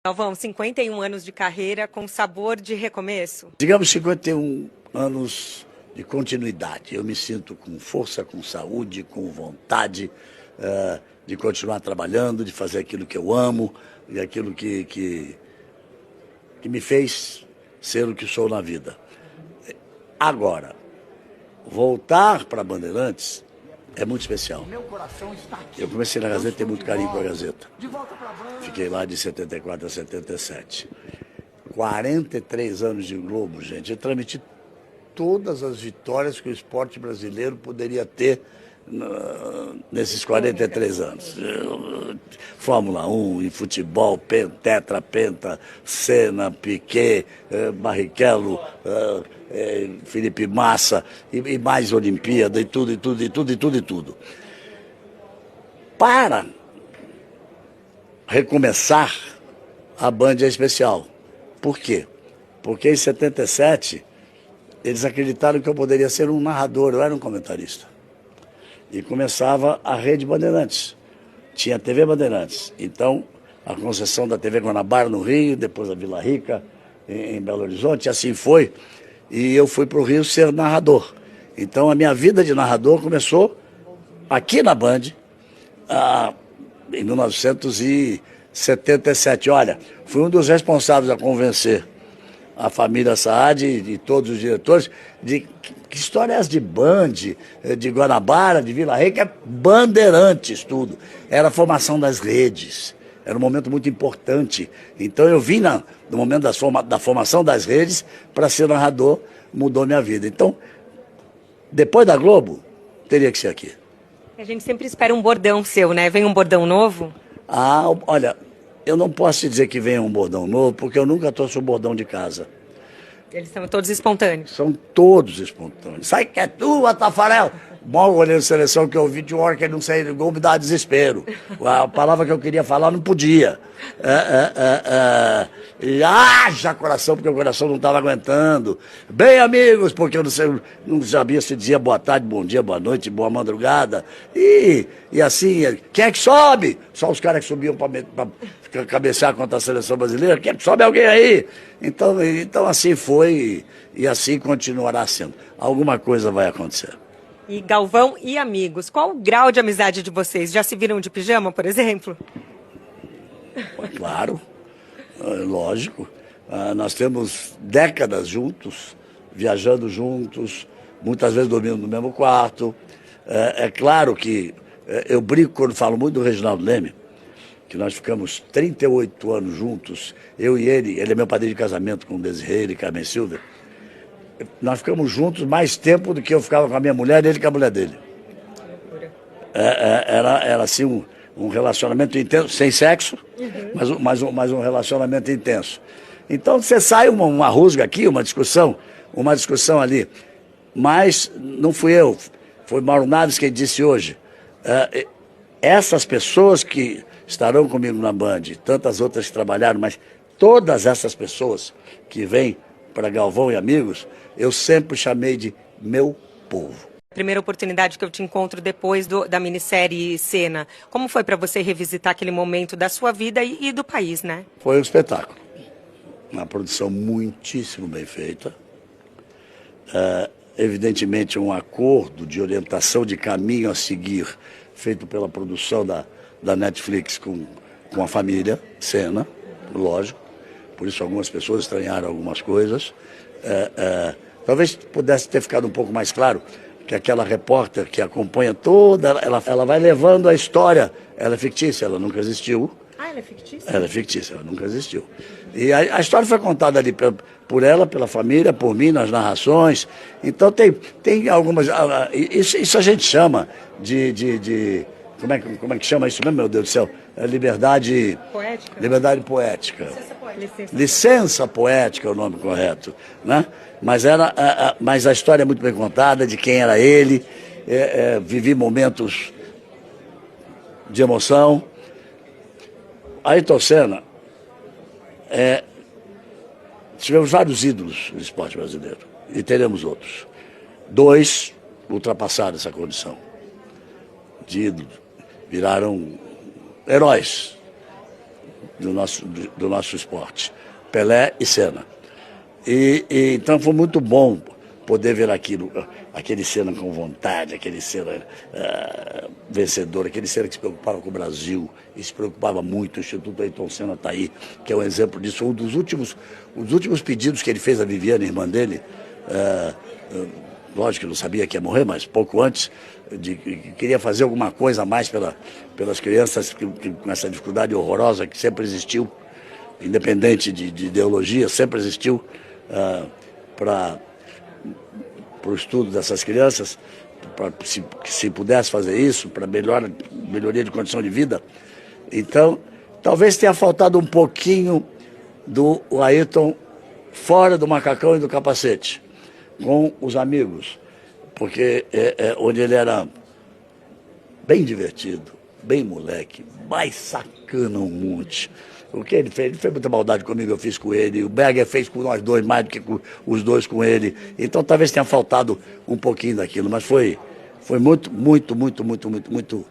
Galvão, 51 anos de carreira com sabor de recomeço. Digamos 51 anos de continuidade. Eu me sinto com força, com saúde, com vontade de continuar trabalhando, de fazer aquilo que eu amo e aquilo que me fez ser o que sou na vida. Agora, voltar para Bandeirantes é muito especial. Eu comecei na Gazeta e tenho muito carinho com a Gazeta. Fiquei lá de 74 a 77. 43 anos de Globo, gente. Eu transmiti todas as vitórias que o esporte brasileiro poderia ter nesses 43 anos. Fórmula 1, em futebol, tetra, penta, Senna, Piquet, Barrichello, Felipe Massa, e mais Olimpíada, e tudo. Para recomeçar, a Band é especial. Por quê? Porque em 77, eles acreditaram que eu poderia ser um narrador, eu era um comentarista. E começava a Rede Bandeirantes. Tinha a TV Bandeirantes. Então, a concessão da TV Guanabara no Rio, depois a Vila Rica em Belo Horizonte, assim foi. E eu fui para o Rio ser narrador. Então, a minha vida de narrador começou aqui na Band, em 1977. Olha, fui um dos responsáveis a convencer a família Saad e todos os diretores de que história é essa de Band, de Guanabara, de Vila Rica, Bandeirantes, tudo. Era a formação das redes, era um momento muito importante. Então eu vim no momento da formação das redes para ser narrador, mudou minha vida. Então, depois da Globo, teria que ser aqui. A gente sempre espera um bordão seu, né? Vem um bordão novo? Olha, eu não posso te dizer que venha um bordão novo, porque eu nunca trouxe o bordão de casa. Eles são todos espontâneos? São todos espontâneos. Sai que é tua, Tafarel! Bom goleiro de seleção que eu vi de uma hora que ele não saiu do gol, me dá desespero. A palavra que eu queria falar não podia. E haja coração, porque o coração não estava aguentando. Bem, amigos, porque eu não sabia se dizia boa tarde, bom dia, boa noite, boa madrugada. E assim, quem é que sobe? Só os caras que subiam para cabecear contra a seleção brasileira. Quem é que sobe alguém aí? Então assim foi e assim continuará sendo. Alguma coisa vai acontecer. E Galvão e amigos, qual o grau de amizade de vocês? Já se viram de pijama, por exemplo? Claro, lógico. Nós temos décadas juntos, viajando juntos, muitas vezes dormindo no mesmo quarto. É claro que eu brinco quando falo muito do Reginaldo Leme, que nós ficamos 38 anos juntos, eu e ele é meu padrinho de casamento com Desirê e Carmen Silva. Nós ficamos juntos mais tempo do que eu ficava com a minha mulher e ele com a mulher dele. Era assim um relacionamento intenso, sem sexo, mas um relacionamento intenso. Então você sai uma rusga aqui, uma discussão ali. Mas não fui eu, foi Mauro Naves quem disse hoje. Essas pessoas que estarão comigo na Band, tantas outras que trabalharam, mas todas essas pessoas que vêm para Galvão e amigos, eu sempre chamei de meu povo. Primeira oportunidade que eu te encontro depois da minissérie Senna. Como foi para você revisitar aquele momento da sua vida e do país, né? Foi um espetáculo. Uma produção muitíssimo bem feita. Evidentemente um acordo de orientação de caminho a seguir, feito pela produção da Netflix com a família Senna, lógico. Por isso algumas pessoas estranharam algumas coisas. Talvez pudesse ter ficado um pouco mais claro que aquela repórter que acompanha toda, ela vai levando a história. Ela é fictícia, ela nunca existiu. Ela é fictícia? Ela é fictícia, ela nunca existiu. E a história foi contada ali por ela, pela família, por mim, nas narrações. Então tem algumas... Isso a gente chama de como é que chama isso mesmo, meu Deus do céu? Liberdade... Poética? Liberdade poética. Licença poética é o nome correto, né? Mas a história é muito bem contada, de quem era ele. Vivi momentos de emoção. Ayrton Senna, tivemos vários ídolos no esporte brasileiro, e teremos outros. 2 ultrapassaram essa condição de ídolo, viraram heróis do nosso esporte. Pelé e Senna. Então foi muito bom poder ver aquele Senna com vontade, aquele Senna vencedor, aquele Senna que se preocupava com o Brasil e se preocupava muito. O Instituto Ayrton Senna está aí, que é um exemplo disso. Um dos últimos pedidos que ele fez à Viviane, irmã dele, lógico que não sabia que ia morrer, mas pouco antes, queria fazer alguma coisa a mais pelas crianças com essa dificuldade horrorosa que sempre existiu, independente de ideologia, sempre existiu para o estudo dessas crianças, se pudesse fazer isso, para melhoria de condição de vida. Então, talvez tenha faltado um pouquinho do Ayrton fora do macacão e do capacete, com os amigos, porque onde ele era bem divertido, bem moleque, mais sacana um monte. O que ele fez muita maldade comigo, eu fiz com ele. O Berger fez com nós dois, mais do que com os dois com ele. Então talvez tenha faltado um pouquinho daquilo, mas foi muito, muito, muito, muito, muito, muito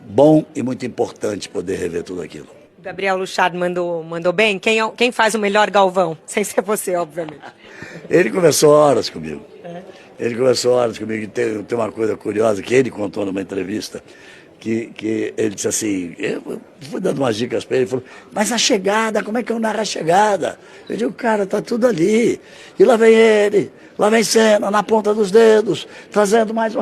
bom e muito importante poder rever tudo aquilo. Gabriel Luchard mandou bem. Quem faz o melhor Galvão? Sem ser você, obviamente. Ele conversou horas comigo. Ele conversou horas comigo. Tem uma coisa curiosa que ele contou numa entrevista. Que ele disse assim, eu fui dando umas dicas para ele, ele falou, mas a chegada, como é que eu narro a chegada? Eu digo, cara, tá tudo ali. E lá vem ele, lá vem Senna, na ponta dos dedos, trazendo mais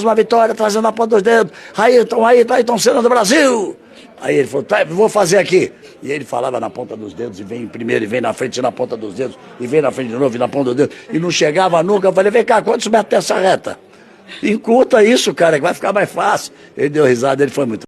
uma vitória, trazendo na ponta dos dedos. Ayrton Senna do Brasil. Aí ele falou, tá, vou fazer aqui. E ele falava na ponta dos dedos, e vem primeiro, e vem na frente, e na ponta dos dedos, e vem na frente de novo, e na ponta dos dedos, e não chegava nunca. Eu falei, vem cá, quantos metros tem essa reta? Encurta isso, cara, que vai ficar mais fácil. Ele deu risada, ele foi muito